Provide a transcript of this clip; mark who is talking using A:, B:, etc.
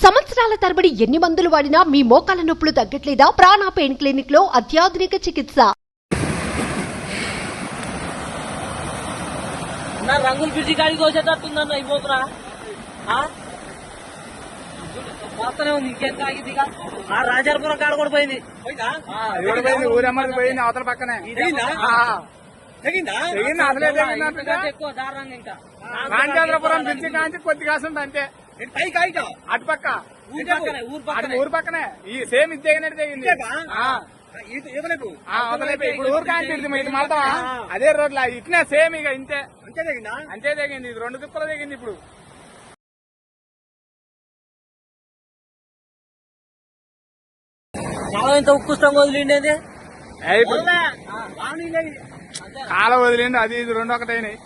A: సంవత్సరాల తరబడి ఎన్ని మందులు వాడినా మీ మోకాల నొప్పులు తగ్గట్లేదా? ప్రాణ పెయిన్ క్లినిక్ లో అత్యాధునిక చికిత్స.
B: రంగులు పిచ్చి కాడికి వచ్చేటట్టుందన్న అయిపోతున్నా వస్తూనే ఉంది. ఇంకెంత ఆగింది? రాజాపురం కాడ కూడా పోయింది.
C: ఊరమ్మది పోయింది అవతల పక్కనే
B: ఎక్కువ దారుణంగా ఇంకా
C: రాజాపురం బ్రిడ్జి కాంచి కొద్ది కాసుంది అంతే. అటుపక్క ఊరు పక్కనే ఈ సేమ్ ఇది తెగినట్టు తెగింది. ఇప్పుడు ఊరు కాంచి ఇది మాత్రం అదే రోడ్ల ఇట్నే సేమ్ ఇక ఇంతే అంతే తెగింది. ఇది 2 దిక్కులు తెగింది. ఇప్పుడు
B: ఇంత ఉక్కుష్టంగా వదిలిండేది
C: కాల వదిలిండు. అది ఇది 2 ఒకటైనాయి.